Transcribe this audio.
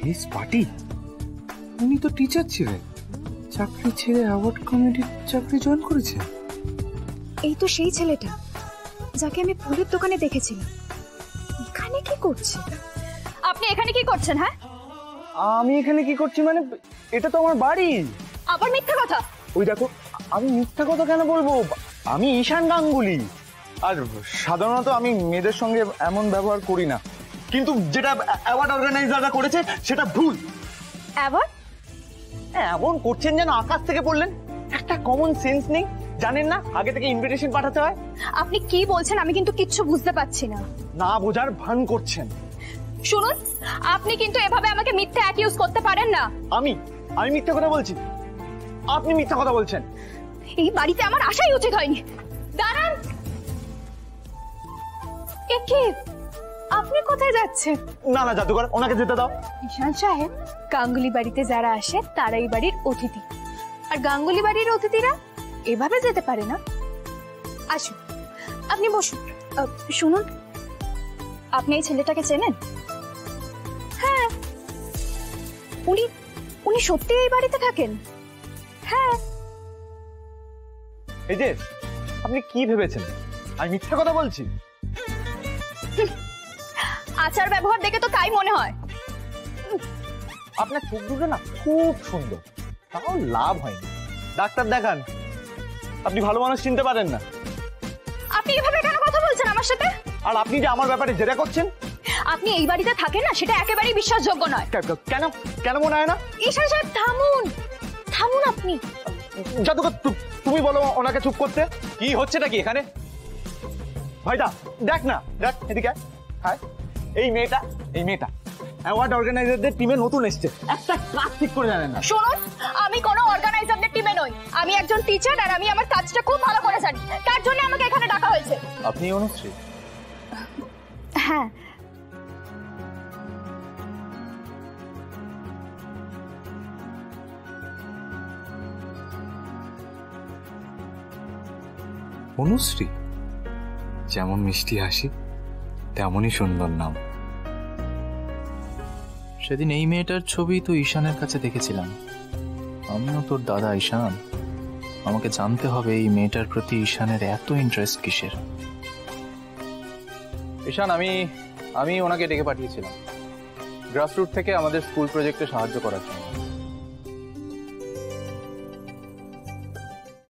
Miss Patil, উনি তো teacher ছিলেন, চাকরি ছেড়ে অ্যাওয়ার্ড কমিটির চাকরি জয়েন করেছেন। এই তো সেই ছেলেটা যাকে আমি ফুলের দোকানে দেখেছিলাম। এখানে কি করছে? আপনি এখানে কি করছেন? হ্যাঁ, আমি এখানে কি করছি মানে, এটা তো আমার বাড়ি। আবার মিথ্যা কথা। ওই দেখো, আমি মিথ্যা কথা কেন বলবো? আমি ঈশান গাঙ্গুলি, আর সাধারণত আমি মেয়েদের সঙ্গে এমন ব্যবহার করি না, কিন্তু যেটা অ্যাওয়ার্ড অর্গানাইজাররা করেছে সেটা ভুল। অ্যাওয়ার্ড? এমন করছেন যেন আকাশ থেকে পড়লেন। একটা কমন সেন্স নেই, জানেন না আগে থেকে ইনভিটেশন পাঠাতে হয়? আপনি কি বলছেন আমি কিন্তু কিচ্ছু বুঝতে পারছি না। না বোঝার ভান করছেন। শুনুন, আপনি কিন্তু এভাবে আমাকে মিথ্যা অ্যাকিউজ করতে পারেন না। আমি মিথ্যা কথা বলছি? আপনি মিথ্যা কথা বলছেন। এই বাড়িতে আমার আসাই উচিত হয়নি। দাঁড়ান, একে আপনি কোথায় যাচ্ছেন? না না জাদুকর, ওনাকে যেতে দাও। ঈশান সাহেব, গাঙ্গুলি বাড়িতে যারা আসে তারাই বাড়ির অতিথি, আর গাঙ্গুলি বাড়ির অতিথিরা এভাবে যেতে পারে না। আসুন, আপনি বসুন। শুনুন, আপনি এই ছেলেটাকে চেনেন? হ্যাঁ, উনি সত্যি এই বাড়িতে থাকেন। হ্যাঁ। এই যে, আপনি কি ভেবেছেন আমি মিথ্যা কথা বলছি? আচার ব্যবহার দেখে তো তাই মনে হয়। আপনার চোখ দুটো না খুব সুন্দর, তাও লাভ হয়নি। ডাক্তার দেখান, আপনি ভালো মানুষ চিনতে পারেন না। আপনি এভাবে কেন কথা বলছেন আমার সাথে? আর আপনি যে আমার ব্যাপারে জেরা করছেন। আপনি এই বাড়িতে থাকেন না, সেটা একেবারেই বিশ্বাসযোগ্য নয়। কেন কেন মনে হয় না? ঈশান সাহেব থামুন, থামুন আপনি। জাদুকর, তুমি বলো ওনাকে চুপ করতে। কি হচ্ছেটা কি এখানে? ভাইদা দেখ না, দেখ এদিকে। হ্যাঁ, এই মেয়েটা অ্যাওয়ার্ড অর্গানাইজারদের টিমে নতুন এসেছে, একটা কাজ ঠিক করে জানেন না। শুনুন, আমি কোনো অর্গানাইজারদের টিমে নই, আমি একজন টিচার, আর আমি আমার কাজটা খুব ভালো করে জানি। তার জন্য আমাকে এখানে ডাকা হয়েছে। আপনি অনুশ্রী? হ্যাঁ। অনুশ্রী, যেমন মিষ্টি হাসি তেমনই সুন্দর নাম। সেদিন এই মেয়েটার ছবি তো ঈশানের কাছে দেখেছিলাম। আমিও তোর দাদা ঈশান, আমাকে জানতে হবে এই মেয়েটার প্রতি ঈশানের এত ইন্টারেস্ট কিসের। ঈশান, আমি ওনাকে ডেকে পাঠিয়েছিলাম গ্রাসরুট থেকে আমাদের স্কুল প্রজেক্টে সাহায্য করার জন্য।